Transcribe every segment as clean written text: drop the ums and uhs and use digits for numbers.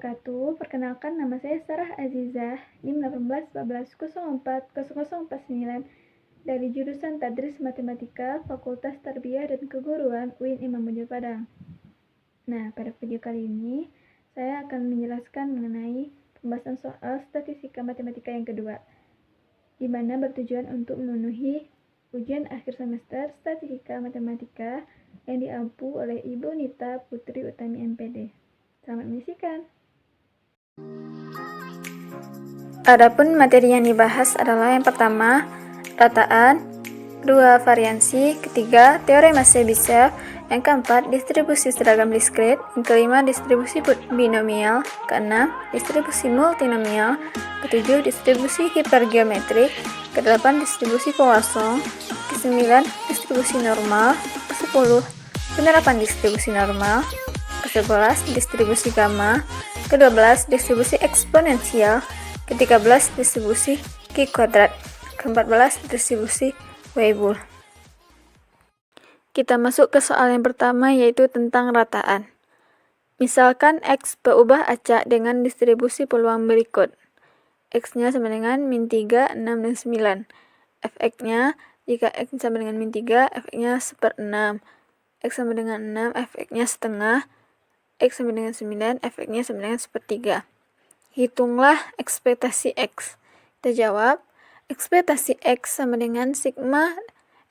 wabarakatuh. Perkenalkan, nama saya Sarah Azizah, NIM 1814040049 dari jurusan Tadris Matematika, Fakultas Tarbiyah dan Keguruan UIN Imam Bonjol Padang. Nah, pada video kali ini saya akan menjelaskan mengenai pembahasan soal statistika matematika yang kedua, di mana bertujuan untuk memenuhi ujian akhir semester statistika matematika yang diampu oleh Ibu Nita Putri Utami MPD. Selamat menyaksikan. Adapun materi yang dibahas adalah yang pertama, rataan, kedua, variansi, ketiga, teorema Chebyshev, yang keempat, distribusi seragam diskrit, yang kelima, distribusi binomial, keenam, distribusi multinomial, ketujuh, distribusi hipergeometrik, kedelapan, distribusi Poisson, kesembilan, distribusi normal, kesepuluh, penerapan distribusi normal, ke-11 distribusi gamma, ke-12 distribusi eksponensial, ke-13 distribusi Q kuadrat, ke-14 distribusi Weibull. Kita masuk ke soal yang pertama, yaitu tentang rataan. Misalkan X berubah acak dengan distribusi peluang berikut. X-nya sama dengan min 3, 6, dan 9. Fx-nya, jika X sama dengan min 3, Fx-nya 1/6. X sama dengan 6, Fx-nya setengah. X sama dengan 9, Fx-nya sama dengan 1/3. Hitunglah ekspektasi X. Kita jawab, ekspektasi X sama dengan sigma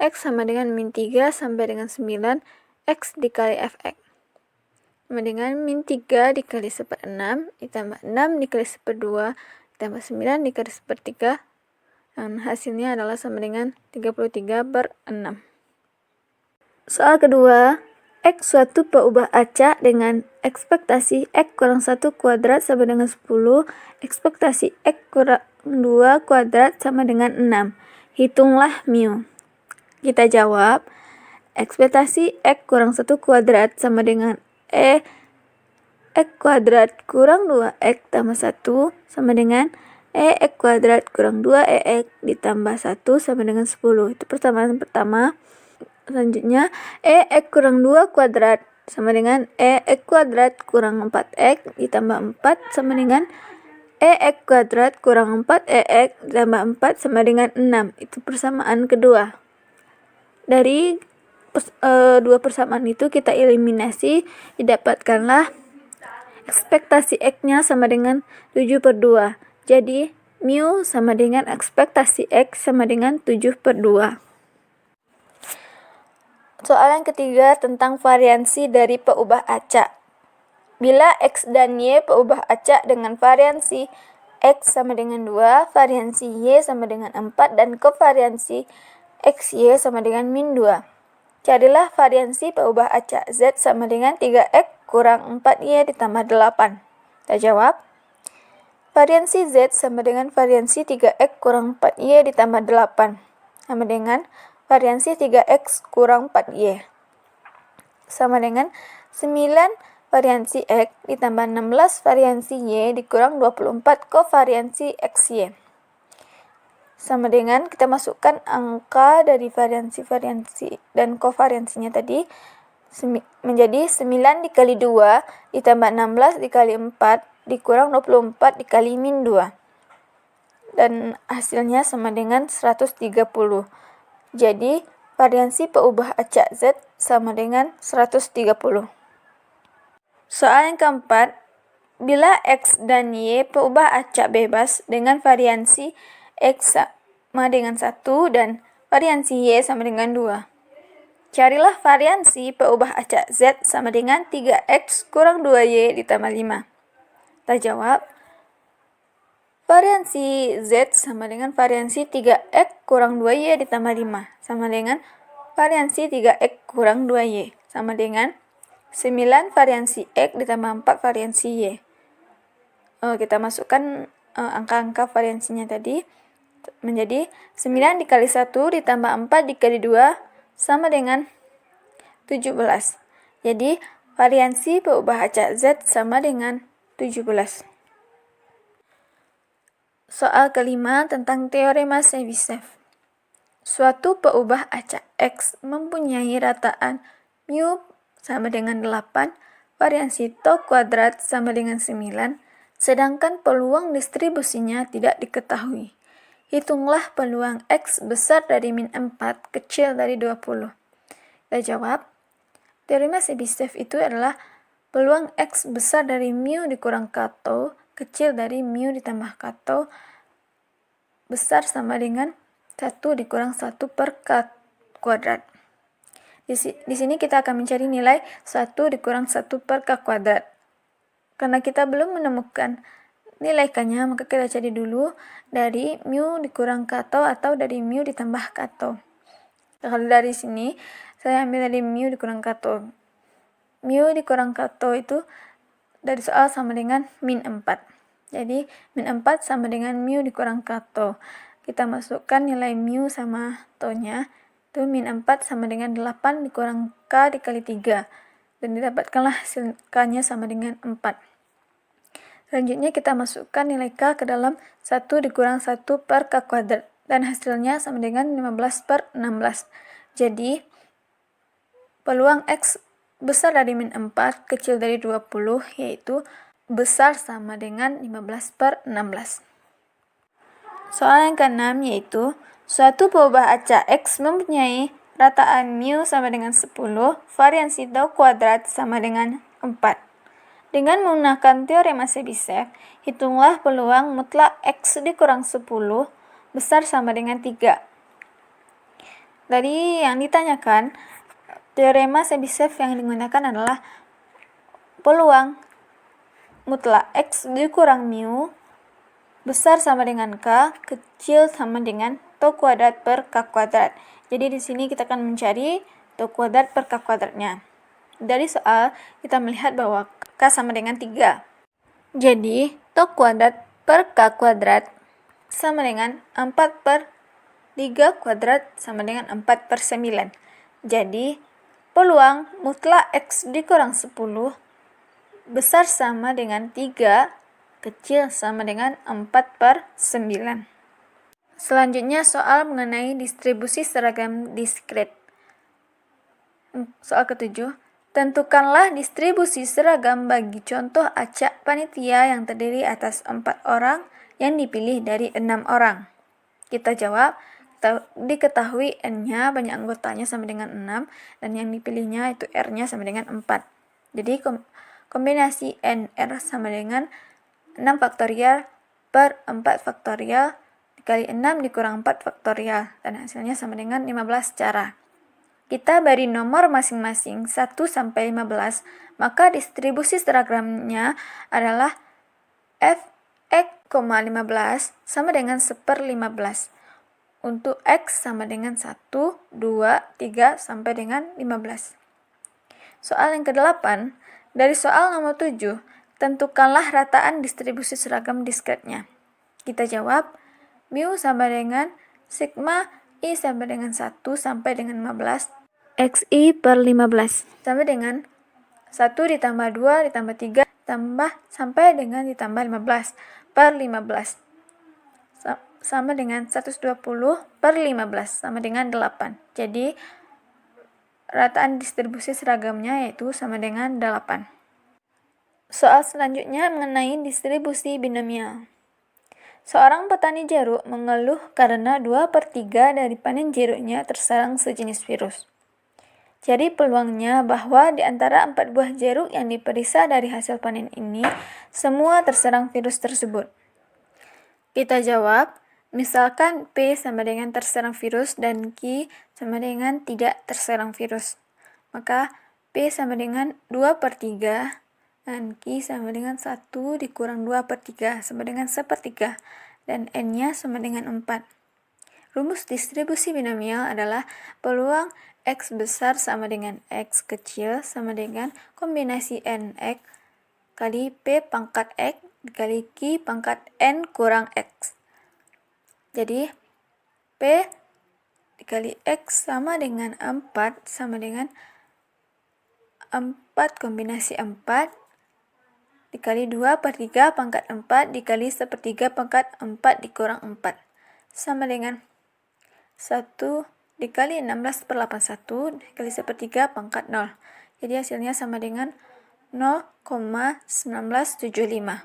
X sama dengan min 3 sampai dengan 9 X dikali Fx. Sama dengan min 3 dikali 1/6, ditambah 6 dikali 1/2, ditambah 9 dikali 1/3. Dan hasilnya adalah sama dengan 33/6. Soal kedua, X suatu berubah acak dengan ekspektasi X kurang 1 kuadrat sama dengan 10, ekspektasi X kurang 2 kuadrat sama dengan 6. Hitunglah mu. Kita jawab, ekspektasi X kurang 1 kuadrat sama dengan X kuadrat kurang 2X tambah 1 sama dengan X kuadrat kurang 2X ditambah 1 sama dengan 10. Itu persamaan pertama. Selanjutnya, X kurang 2 kuadrat sama dengan X kuadrat kurang 4X ditambah 4 sama dengan X kuadrat kurang 4X ditambah 4 sama dengan 6. Itu persamaan kedua. Dari dua persamaan itu kita eliminasi, didapatkanlah ekspektasi X-nya sama dengan 7/2. Jadi, mu sama dengan ekspektasi X sama dengan 7/2. Soal yang ketiga tentang variansi dari peubah acak. Bila X dan Y peubah acak dengan variansi X sama dengan 2, variansi Y sama dengan 4, dan kovariansi XY sama dengan min 2. Carilah variansi peubah acak Z sama dengan 3X kurang 4Y ditambah 8. Kita jawab, variansi Z sama dengan variansi 3X kurang 4Y ditambah 8. Sama dengan variansi 3X kurang 4Y. Sama dengan 9 variansi X ditambah 16 variansi Y dikurang 24 kovariansi XY. Sama dengan kita masukkan angka dari variansi dan kovariansinya tadi menjadi 9 dikali 2 ditambah 16 dikali 4 dikurang 24 dikali min 2. Dan hasilnya sama dengan 130. Jadi, variansi peubah acak Z sama dengan 130. Soal yang keempat, bila X dan Y peubah acak bebas dengan variansi X sama dengan 1 dan variansi Y sama dengan 2. Carilah variansi peubah acak Z sama dengan 3X kurang 2Y ditambah 5. Kita jawab, variansi Z sama dengan variansi 3X kurang 2Y ditambah 5. Sama dengan variansi 3X kurang 2Y. Sama dengan 9 variansi X ditambah 4 variansi Y. Kita masukkan angka-angka variansinya tadi menjadi 9 dikali 1 ditambah 4 dikali 2 sama dengan 17. Jadi variansi peubah acak Z sama dengan 17. Soal kelima tentang teorema Chebyshev. Suatu peubah acak X mempunyai rataan mu sama dengan 8, variansi tau kuadrat sama dengan 9, sedangkan peluang distribusinya tidak diketahui. Hitunglah peluang X besar dari min 4 kecil dari 20. Kita jawab, teorema Chebyshev itu adalah peluang X besar dari mu dikurang K tau kecil dari mu ditambah K tau besar sama dengan 1 dikurang 1 per K kuadrat. Di sini kita akan mencari nilai 1 dikurang 1 per K kuadrat. Karena kita belum menemukan nilai K-nya, maka kita cari dulu dari mu dikurang K tau atau dari mu ditambah K tau. Kalau dari sini, saya ambil dari mu dikurang K tau. Mu dikurang K tau itu dari soal sama dengan min 4. Jadi, min 4 sama dengan mu dikurang K tau. Kita masukkan nilai mu sama tau-nya. Itu min 4 sama dengan 8 dikurang K dikali 3. Dan didapatkanlah hasil K-nya sama dengan 4. Selanjutnya kita masukkan nilai K ke dalam 1 dikurang 1 per K kuadrat. Dan hasilnya sama dengan 15 per 16. Jadi, peluang X besar dari min 4 kecil dari 20 yaitu besar sama dengan 15 per 16. Soal yang ke-6 yaitu, suatu peubah acak X mempunyai rataan mu sama dengan 10, variansi tau kuadrat sama dengan 4. Dengan menggunakan teorema Chebyshev, hitunglah peluang mutlak X dikurang 10 besar sama dengan 3. Dari yang ditanyakan, teorema Chebyshev yang digunakan adalah peluang mutlak X dikurang mu besar sama dengan K, kecil sama dengan tau kuadrat per K kuadrat. Jadi di sini kita akan mencari tau kuadrat per K kuadratnya. Dari soal, kita melihat bahwa K sama dengan 3. Jadi, tau kuadrat per K kuadrat sama dengan 4 per 3 kuadrat sama dengan 4 per 9. Jadi, peluang mutlak X dikurang 10 besar sama dengan 3, kecil sama dengan 4 per 9. Selanjutnya soal mengenai distribusi seragam diskret. Soal ke-7. Tentukanlah distribusi seragam bagi contoh acak panitia yang terdiri atas 4 orang yang dipilih dari 6 orang. Kita jawab, diketahui N-nya banyak anggotanya sama dengan 6 dan yang dipilihnya itu R-nya sama dengan 4. Jadi kombinasi N, R sama dengan 6 faktorial per 4 faktorial dikali 6 dikurang 4 faktorial dan hasilnya sama dengan 15 cara. Kita beri nomor masing-masing 1 sampai 15, maka distribusi seragamnya adalah F(X,15) sama dengan 1/15. Untuk X sama dengan 1, 2, 3 sampai dengan 15. Soal yang ke-8, dari soal nomor 7, tentukanlah rataan distribusi seragam diskretnya. Kita jawab, mu sama dengan sigma I sama dengan 1 sampai dengan 15, XI per 15 sama dengan 1 ditambah 2 ditambah 3 tambah sampai dengan ditambah 15 per 15 sama dengan 120 per 15 sama dengan 8. Jadi rataan distribusi seragamnya yaitu sama dengan 8. Soal selanjutnya mengenai distribusi binomial. Seorang petani jeruk mengeluh karena 2/3 dari panen jeruknya terserang sejenis virus. Jadi peluangnya bahwa di antara 4 buah jeruk yang diperiksa dari hasil panen ini, semua terserang virus tersebut. Kita jawab, misalkan P sama dengan terserang virus dan Q sama dengan tidak terserang virus. Maka P sama dengan 2/3 dan Q sama dengan 1 dikurang 2/3 sama dengan 1/3 dan N-nya sama dengan 4. Rumus distribusi binomial adalah peluang X besar sama dengan X kecil sama dengan kombinasi NX kali P pangkat X dikali Q pangkat N kurang X. Jadi P dikali X sama dengan 4 sama dengan 4 kombinasi 4 dikali 2/3 pangkat 4 dikali 1/3 pangkat 4 dikurang 4 sama dengan 1 dikali 16/81 dikali 1/3 pangkat 0. Jadi hasilnya sama dengan 0,1975.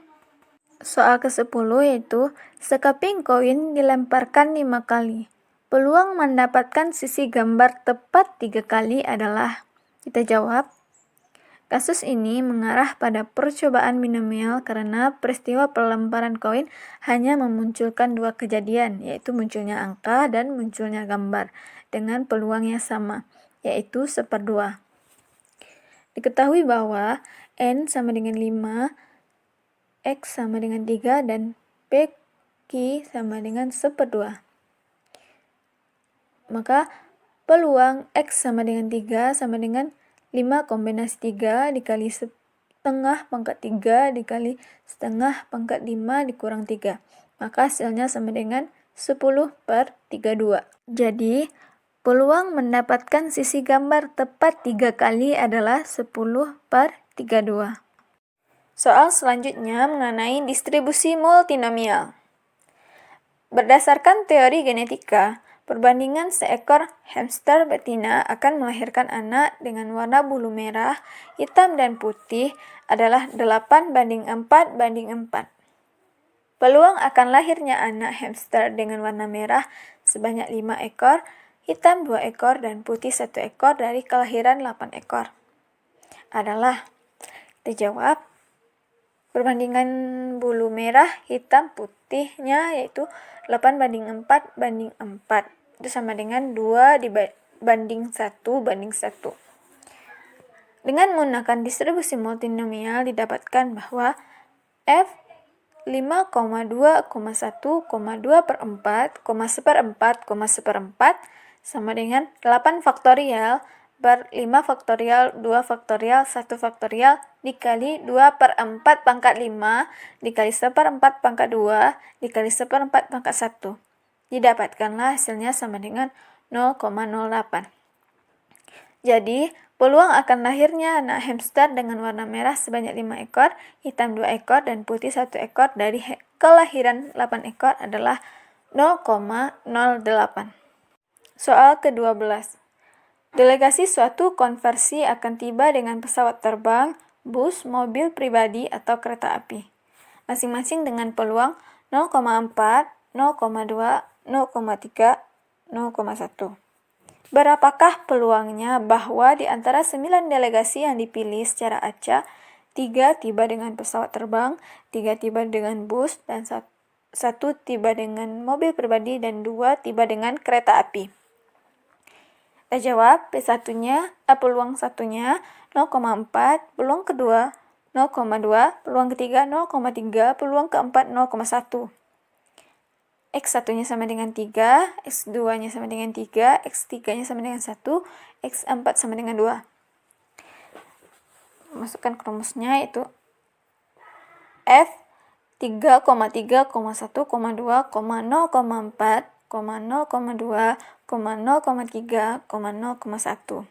Soal ke-10 yaitu sekeping koin dilemparkan 5 kali. Peluang mendapatkan sisi gambar tepat 3 kali adalah, kita jawab, kasus ini mengarah pada percobaan binomial karena peristiwa pelemparan koin hanya memunculkan 2 kejadian, yaitu munculnya angka dan munculnya gambar, dengan peluang yang sama, yaitu 1/2. Diketahui bahwa N sama dengan 5, X sama dengan 3, dan PQ sama dengan 1/2. Maka peluang X sama dengan 3 sama dengan 5 kombinasi 3 dikali setengah pangkat 3 dikali setengah pangkat 5 dikurang 3. Maka hasilnya sama dengan 10/32. Jadi, peluang mendapatkan sisi gambar tepat 3 kali adalah 10/32. Soal selanjutnya mengenai distribusi multinomial. Berdasarkan teori genetika, perbandingan seekor hamster betina akan melahirkan anak dengan warna bulu merah, hitam, dan putih adalah 8:4:4. Peluang akan lahirnya anak hamster dengan warna merah sebanyak 5 ekor, hitam 2 ekor, dan putih 1 ekor dari kelahiran 8 ekor adalah, kita jawab, perbandingan bulu merah, hitam, putihnya yaitu 8:4:4. Itu sama dengan 2:1:1. Dengan menggunakan distribusi multinomial didapatkan bahwa F 5,2,1,2/4, 1/4 sama dengan 8 faktorial per 5 faktorial 2 faktorial 1 faktorial dikali 2/4 × 5 dikali 1/4 pangkat 2 dikali 1/4 pangkat 1. Didapatkanlah hasilnya sama dengan 0,08. Jadi, peluang akan lahirnya anak hamster dengan warna merah sebanyak 5 ekor, hitam 2 ekor, dan putih 1 ekor dari kelahiran 8 ekor adalah 0,08. Soal ke-12. Delegasi suatu konversi akan tiba dengan pesawat terbang, bus, mobil pribadi, atau kereta api, masing-masing dengan peluang 0,4, 0,2, 0,3, 0,1. Berapakah peluangnya bahwa di antara 9 delegasi yang dipilih secara acak, 3 tiba dengan pesawat terbang, 3 tiba dengan bus, dan 1 tiba dengan mobil pribadi, dan 2 tiba dengan kereta api? Kita jawab, P1-nya, peluang satunya 0,4, peluang kedua 0,2, peluang ketiga 0,3, peluang keempat 0,1. X1-nya sama dengan 3, X2-nya sama dengan 3, X3-nya sama dengan 1, X4 sama dengan 2. Masukkan ke rumusnya, yaitu F 3,3,1,2, 0,4, 0,2, 0,3, 0,1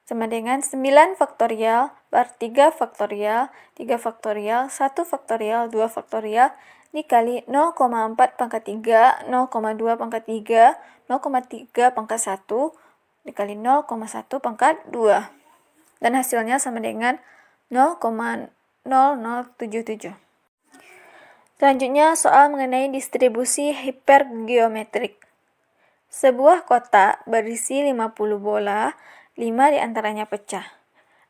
sama dengan 9 faktorial per 3 faktorial, 3 faktorial, 1 faktorial, 2 faktorial dikali 0,4 pangkat 3, 0,2 pangkat 3, 0,3 pangkat 1 dikali 0,1 pangkat 2. Dan hasilnya sama dengan 0,0077. Selanjutnya soal mengenai distribusi hipergeometrik. Sebuah kotak berisi 50 bola, 5 diantaranya pecah.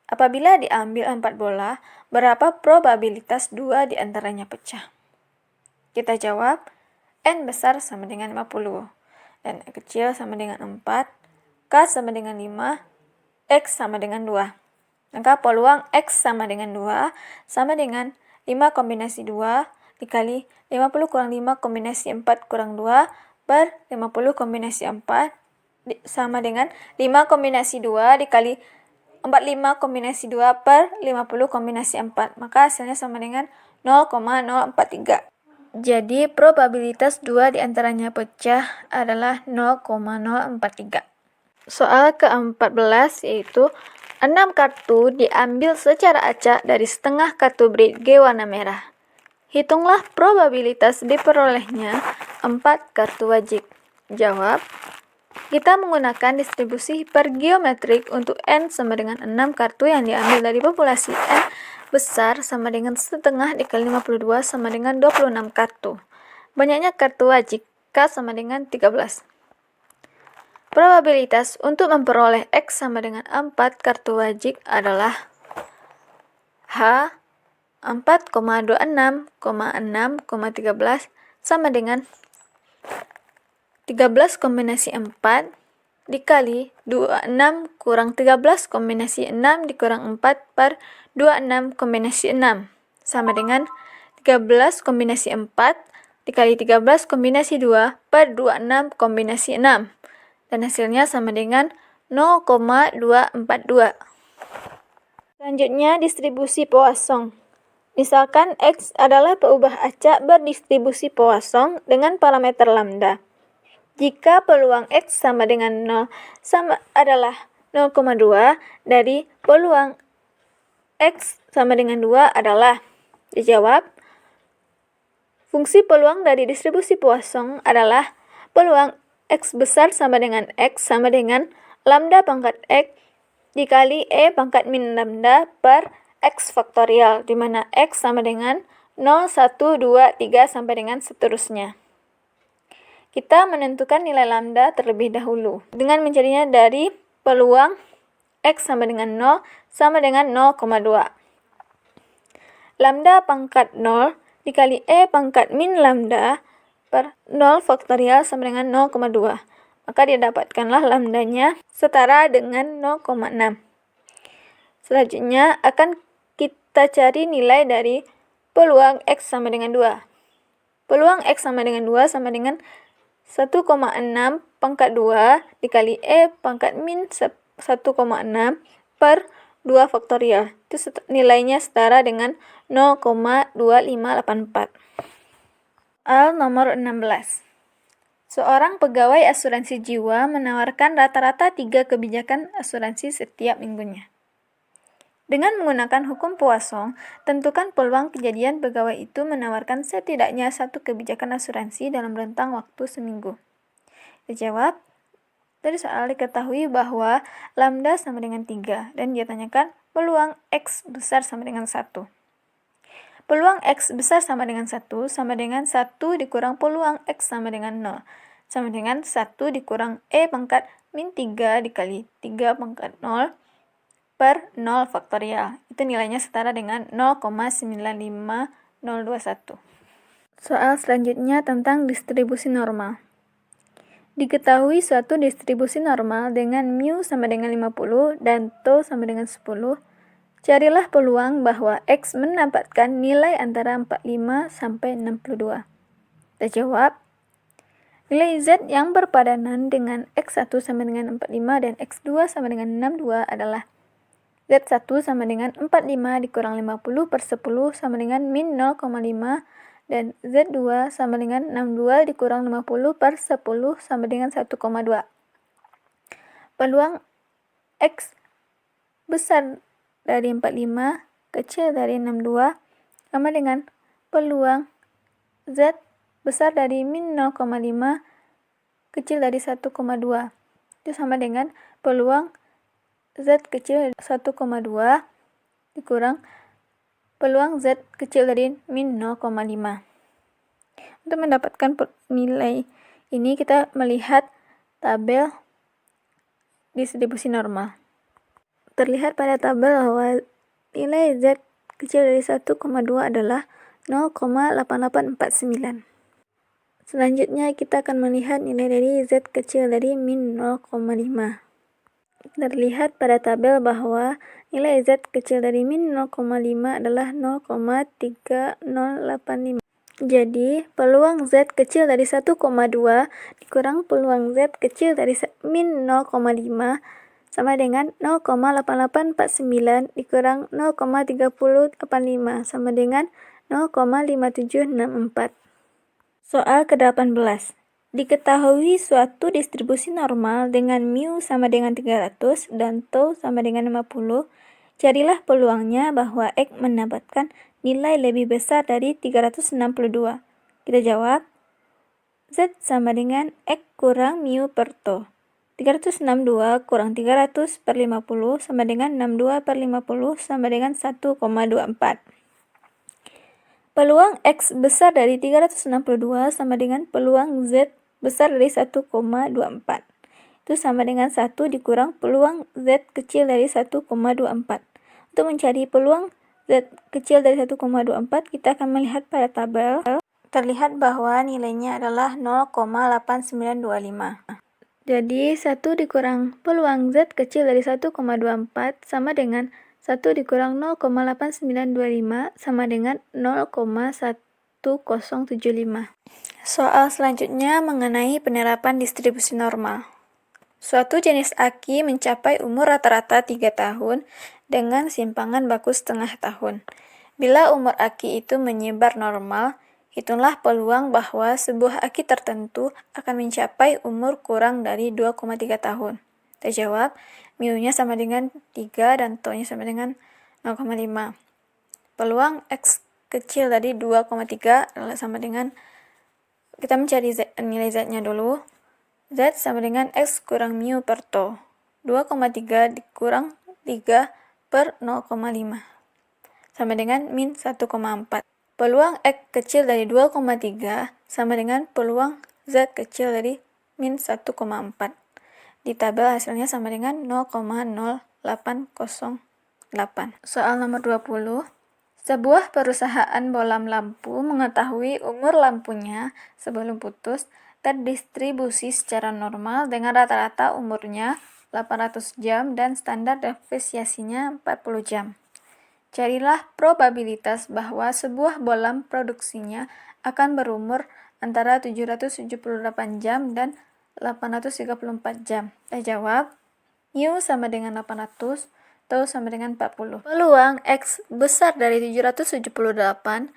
Apabila diambil 4 bola, berapa probabilitas 2 diantaranya pecah? Kita jawab, N besar sama dengan 50, dan N kecil sama dengan 4, K sama dengan 5, X sama dengan 2. Maka peluang X sama dengan 2 sama dengan 5 kombinasi 2 dikali 50 kurang 5 kombinasi 4 kurang 2 per 50 kombinasi 4 sama dengan 5 kombinasi 2 dikali 45 kombinasi 2 per 50 kombinasi 4. Maka hasilnya sama dengan 0,043. Jadi probabilitas 2 diantaranya pecah adalah 0,043. Soal ke-14 yaitu 6 kartu diambil secara acak dari setengah kartu brid G warna merah. Hitunglah probabilitas diperolehnya 4 kartu wajib. Jawab, Kita menggunakan distribusi hipergeometrik untuk N sama dengan 6 kartu yang diambil dari populasi N besar sama dengan setengah dikali 52 sama dengan 26 kartu. Banyaknya kartu wajib K sama dengan 13. Probabilitas untuk memperoleh X sama dengan 4 kartu wajib adalah H 4,26,6,13 sama dengan 13 kombinasi 4 dikali 26 kurang 13 kombinasi 6 dikurang 4 per 26 kombinasi 6 sama dengan 13 kombinasi 4 dikali 13 kombinasi 2 per 26 kombinasi 6. Dan hasilnya sama dengan 0,242. Selanjutnya, distribusi Poisson. Misalkan X adalah peubah acak berdistribusi Poisson dengan parameter lambda. Jika peluang X sama dengan 0 adalah 0,2 dari peluang X sama dengan 2 adalah, dijawab, fungsi peluang dari distribusi Poisson adalah peluang X besar sama dengan X sama dengan lambda pangkat X dikali E pangkat min lambda per X faktorial, di mana X sama dengan 0, 1, 2, 3, sampai dengan seterusnya. Kita menentukan nilai lambda terlebih dahulu dengan mencarinya dari peluang X sama dengan 0 sama dengan 0,2. Lambda pangkat 0 dikali E pangkat min lambda per 0 faktorial sama dengan 0,2. Maka didapatkanlah lambdanya setara dengan 0,6. Selanjutnya akan kita cari nilai dari peluang X sama dengan 2. Peluang X sama dengan 2 sama dengan 1,6 pangkat 2 dikali E pangkat min 1,6 per 2 faktorial. Itu nilainya setara dengan 0,2584. Soal nomor 16. Seorang pegawai asuransi jiwa menawarkan rata-rata 3 kebijakan asuransi setiap minggunya. Dengan menggunakan hukum Poisson, tentukan peluang kejadian pegawai itu menawarkan setidaknya 1 kebijakan asuransi dalam rentang waktu seminggu. Dijawab, dari soal diketahui bahwa lambda sama dengan 3 dan dia tanyakan peluang X besar sama dengan 1. Peluang X besar sama dengan 1 sama dengan 1 dikurang peluang X sama dengan 0. Sama dengan 1 dikurang E pangkat min 3 dikali 3 pangkat 0 per 0 faktorial. Itu nilainya setara dengan 0,95021. Soal selanjutnya tentang distribusi normal. Diketahui suatu distribusi normal dengan mu sama dengan 50 dan tau sama dengan 10. Carilah peluang bahwa X mendapatkan nilai antara 45 sampai 62. Kita jawab, nilai Z yang berpadanan dengan X1 sama dengan 45 dan X2 sama dengan 62 adalah Z1 sama dengan 45 dikurang 50 per 10 sama dengan min 0,5 dan Z2 sama dengan 62 dikurang 50 per 10 sama dengan 1,2. Peluang X besar dari 45 kecil dari 62 sama dengan peluang Z besar dari min 0,5 kecil dari 1,2. Itu sama dengan peluang Z kecil 1,2 dikurang peluang Z kecil dari min 0,5. Untuk mendapatkan nilai ini kita melihat tabel distribusi normal. Terlihat pada tabel bahwa nilai Z kecil dari 1,2 adalah 0,8849. Selanjutnya kita akan melihat nilai dari Z kecil dari min 0,5. Terlihat pada tabel bahwa nilai Z kecil dari min 0,5 adalah 0,3085. Jadi, peluang Z kecil dari 1,2 dikurang peluang Z kecil dari min 0,5 sama dengan 0,8849 dikurang 0,3085 sama dengan 0,5764. Soal ke-18. Diketahui suatu distribusi normal dengan mu sama dengan 300 dan tau sama dengan 50. Carilah peluangnya bahwa X mendapatkan nilai lebih besar dari 362. Kita jawab, Z sama dengan X kurang mu per tau. 362 kurang 300 per 50 sama dengan 62 per 50 sama dengan 1,24. Peluang X besar dari 362 sama dengan peluang Z besar dari 1,24. Itu sama dengan 1 dikurang peluang Z kecil dari 1,24. Untuk mencari peluang Z kecil dari 1,24, kita akan melihat pada tabel. Terlihat bahwa nilainya adalah 0,8925. Jadi 1 dikurang peluang Z kecil dari 1,24 sama dengan 1 dikurang 0,8925 sama dengan 0,1075. Soal selanjutnya mengenai penerapan distribusi normal. Suatu jenis aki mencapai umur rata-rata 3 tahun dengan simpangan baku setengah tahun. Bila umur aki itu menyebar normal, hitunglah peluang bahwa sebuah aki tertentu akan mencapai umur kurang dari 2,3 tahun. Terjawab, mu-nya sama dengan 3 dan tau-nya sama dengan 0,5. Peluang X kecil dari 2,3 adalah sama dengan, kita mencari nilai Z-nya dulu. Z sama dengan X kurang mu per tau. 2,3 dikurang 3 per 0,5. Sama dengan min 1,4. Peluang X kecil dari 2,3 sama dengan peluang Z kecil dari min 1,4. Di tabel hasilnya sama dengan 0,0808. Soal nomor 20. Sebuah perusahaan bolam lampu mengetahui umur lampunya sebelum putus terdistribusi secara normal dengan rata-rata umurnya 800 jam dan standar depresiasinya 40 jam. Carilah probabilitas bahwa sebuah bolam produksinya akan berumur antara 778 jam dan 834 jam. Terjawab, mu sama dengan 800, tau sama dengan 40. Peluang X besar dari 778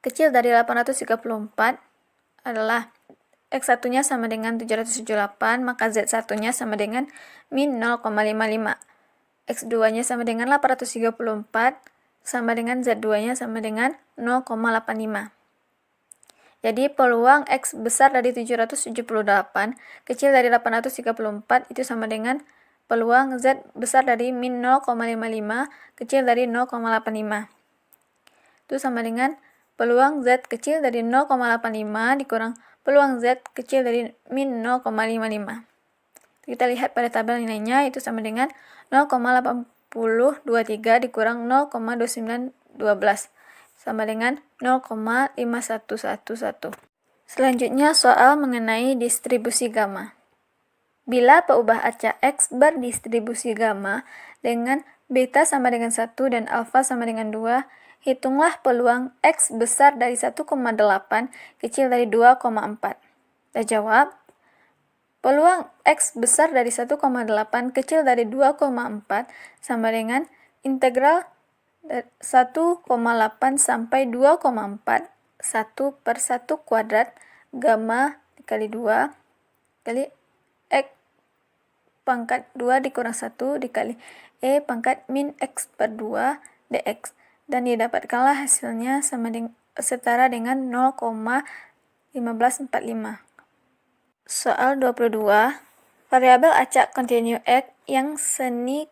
kecil dari 834 adalah X1-nya sama dengan 778, maka Z1-nya sama dengan min 0,55. X2-nya sama dengan 834, sama dengan Z2-nya sama dengan 0,85. Jadi peluang X besar dari 778 kecil dari 834 itu sama dengan peluang Z besar dari min 0,55 kecil dari 0,85. Itu sama dengan peluang Z kecil dari 0,85 dikurang peluang Z kecil dari min 0,55. Kita lihat pada tabel nilainya, itu sama dengan 0,8023 dikurang 0,2912 sama dengan 0,5111. Selanjutnya soal mengenai distribusi gamma. Bila peubah acak X berdistribusi gamma dengan beta sama dengan 1 dan alfa sama dengan 2, hitunglah peluang X besar dari 1,8 kecil dari 2,4. Terjawab, peluang X besar dari 1,8 kecil dari 2,4 sama dengan integral 1,8 sampai 2,4 1 per 1 kuadrat gamma dikali 2 kali X pangkat 2 dikurang 1 dikali E pangkat min X per 2 dx, dan didapatkanlah hasilnya setara dengan 0,1545. Soal 22. Variabel acak kontinu X yang seni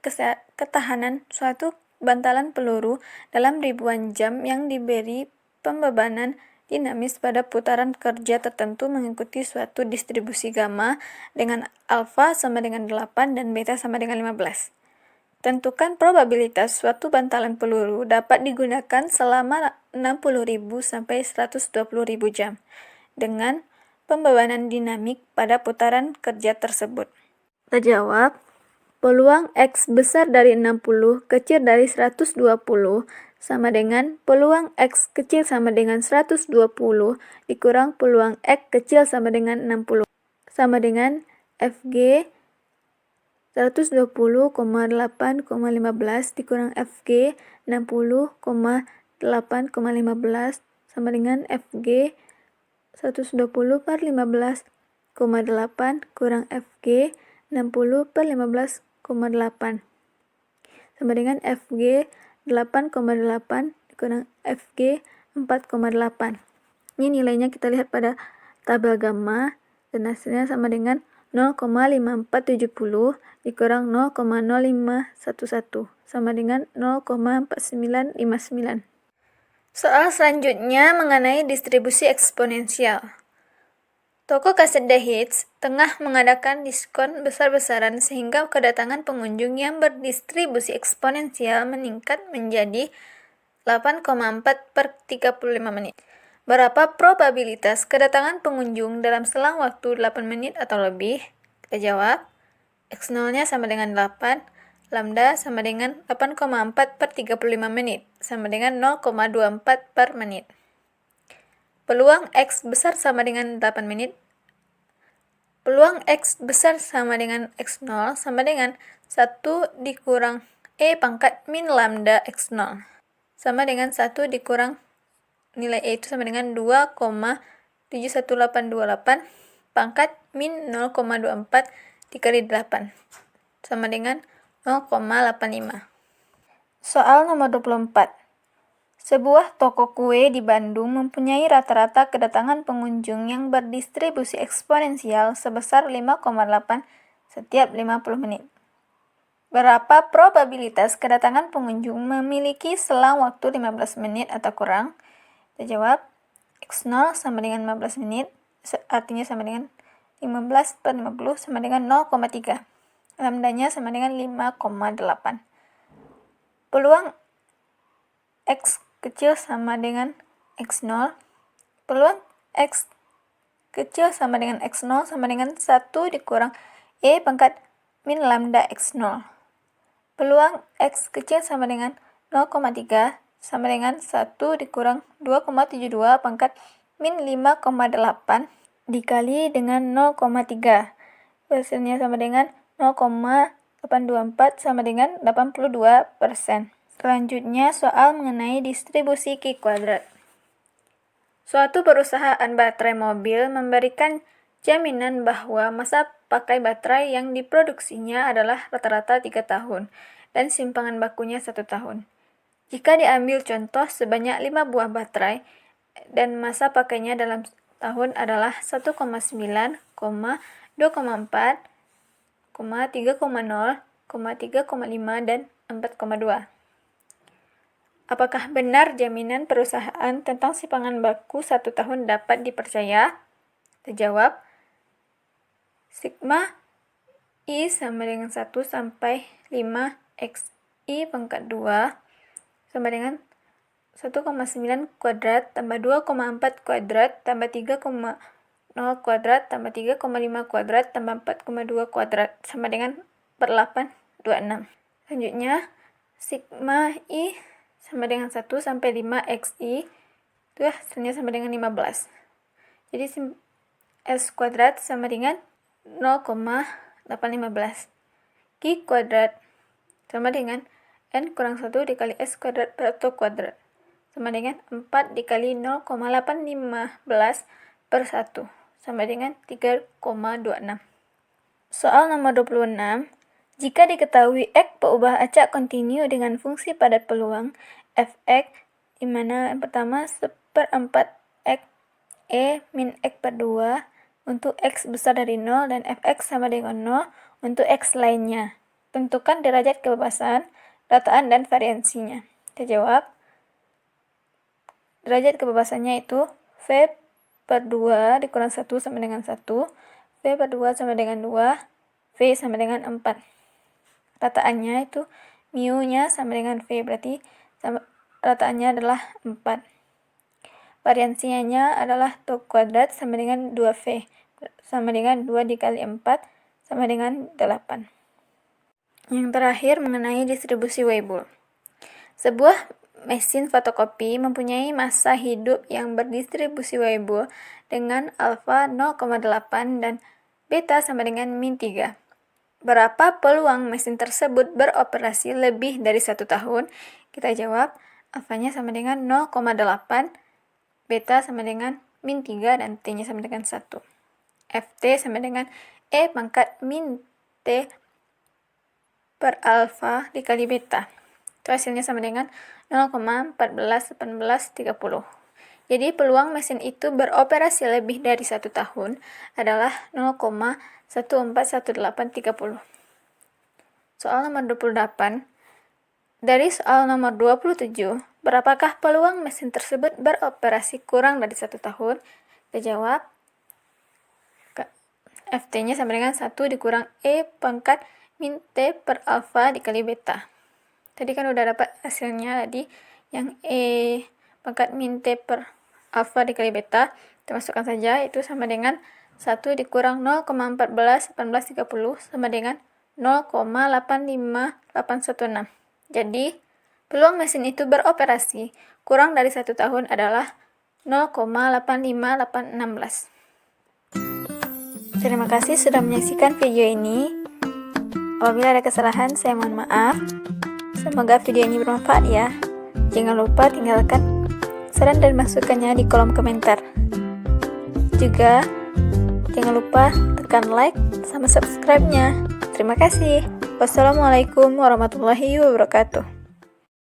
ketahanan suatu bantalan peluru dalam ribuan jam yang diberi pembebanan dinamis pada putaran kerja tertentu mengikuti suatu distribusi gamma dengan alfa sama dengan 8 dan beta sama dengan 15. Tentukan probabilitas suatu bantalan peluru dapat digunakan selama 60.000 sampai 120.000 jam dengan pembebanan dinamik pada putaran kerja tersebut. Terjawab, peluang X besar dari 60 kecil dari 120 sama dengan peluang X kecil sama dengan 120 dikurang peluang X kecil sama dengan 60 sama dengan Fg 120,8,15 dikurang Fg 60,8,15 sama dengan Fg 120 per 15,8 kurang Fg 60 per 15,8 sama dengan Fg 8,8 kurang Fg 4,8. Ini nilainya kita lihat pada tabel gamma dan hasilnya sama dengan 0,5470 dikurang 0,0511 sama dengan 0,4959. Soal selanjutnya mengenai distribusi eksponensial. Toko kaset The Hits tengah mengadakan diskon besar-besaran sehingga kedatangan pengunjung yang berdistribusi eksponensial meningkat menjadi 8,4 per 35 menit. Berapa probabilitas kedatangan pengunjung dalam selang waktu 8 menit atau lebih? Kita jawab, X0-nya sama dengan 8, lambda sama dengan 8,4 per 35 menit, sama dengan 0,24 per menit. Peluang X besar sama dengan 8 menit. Peluang X besar sama dengan X0 sama dengan 1 dikurang E pangkat min lambda X0. Sama dengan 1 dikurang nilai E itu sama dengan 2,71828 pangkat min 0,24 dikali 8 sama dengan 0,85. Soal nomor 24. Sebuah toko kue di Bandung mempunyai rata-rata kedatangan pengunjung yang berdistribusi eksponensial sebesar 5,8 setiap 50 menit. Berapa probabilitas kedatangan pengunjung memiliki selang waktu 15 menit atau kurang? Kita jawab, X0 sama dengan 15 menit, artinya sama dengan 15 per 50 sama dengan 0,3. Lambdanya sama dengan 5,8. Peluang X kecil sama dengan X0. Peluang X kecil sama dengan X0 sama dengan 1 dikurang E pangkat min lambda X0. Peluang X kecil sama dengan 0,3 sama dengan 1 dikurang 2,72 pangkat min 5,8 dikali dengan 0,3. Hasilnya sama dengan 0,824 sama dengan 82%. Selanjutnya soal mengenai distribusi Q kuadrat. Suatu perusahaan baterai mobil memberikan jaminan bahwa masa pakai baterai yang diproduksinya adalah rata-rata 3 tahun dan simpangan bakunya 1 tahun. Jika diambil contoh sebanyak 5 buah baterai dan masa pakainya dalam tahun adalah 1,9, 2,4, 3,0, 3,5, dan 4,2. Apakah benar jaminan perusahaan tentang simpangan baku 1 tahun dapat dipercaya? Kita jawab, sigma I sama dengan 1 sampai 5 XI pangkat 2 sama dengan 1,9 kuadrat tambah 2,4 kuadrat tambah 3,0 kuadrat tambah 3,5 kuadrat tambah 4,2 kuadrat sama dengan 4,826. Selanjutnya, sigma I sama dengan 1 sampai 5 XI itu hasilnya sama dengan 15. Jadi S kuadrat sama dengan 0,815. Q kuadrat sama dengan N kurang 1 dikali S kuadrat per kuadrat sama dengan 4 dikali 0,815 per 1 sama dengan 3,26. Soal nomor 26. Jika diketahui X peubah acak kontinu dengan fungsi padat peluang Fx, di mana yang pertama 1/4 X E min X per 2 untuk X besar dari 0 dan Fx sama dengan 0 untuk X lainnya. Tentukan derajat kebebasan, rataan, dan variansinya. Kita jawab, derajat kebebasannya itu V per 2 dikurang 1 sama dengan 1, V per 2 sama dengan 2, V sama dengan 4. Rataannya itu mu-nya sama dengan V, berarti rataannya adalah 4. Variansinya adalah TOG kuadrat sama dengan 2V, sama dengan 2 dikali 4, sama dengan 8. Yang terakhir mengenai distribusi Weibull. Sebuah mesin fotokopi mempunyai masa hidup yang berdistribusi Weibull dengan alfa 0,8 dan beta sama dengan min 3. Berapa peluang mesin tersebut beroperasi lebih dari 1 tahun? Kita jawab, alfanya sama dengan 0,8, beta sama dengan min 3, dan T-nya sama dengan 1. Ft sama dengan E pangkat min T per alfa dikali beta. Itu hasilnya sama dengan 0,141830. Jadi peluang mesin itu beroperasi lebih dari 1 tahun adalah 0,141830. Soal nomor 28. Dari soal nomor 27, berapakah peluang mesin tersebut beroperasi kurang dari 1 tahun? Kita jawab, Ft-nya sama dengan 1 dikurang E pangkat min T per alfa dikali beta. Tadi kan udah dapat hasilnya tadi, yang E pangkat min T per alfa dikali beta. Kita masukkan saja, itu sama dengan 1 dikurang 0,141830 sama dengan 0,85816. Jadi, peluang mesin itu beroperasi kurang dari 1 tahun adalah 0,85816. Terima kasih sudah menyaksikan video ini. Apabila ada kesalahan, saya mohon maaf. Semoga video ini bermanfaat ya. Jangan lupa tinggalkan saran dan masukannya di kolom komentar. Juga jangan lupa tekan like sama subscribe-nya. Terima kasih. Wassalamualaikum warahmatullahi wabarakatuh.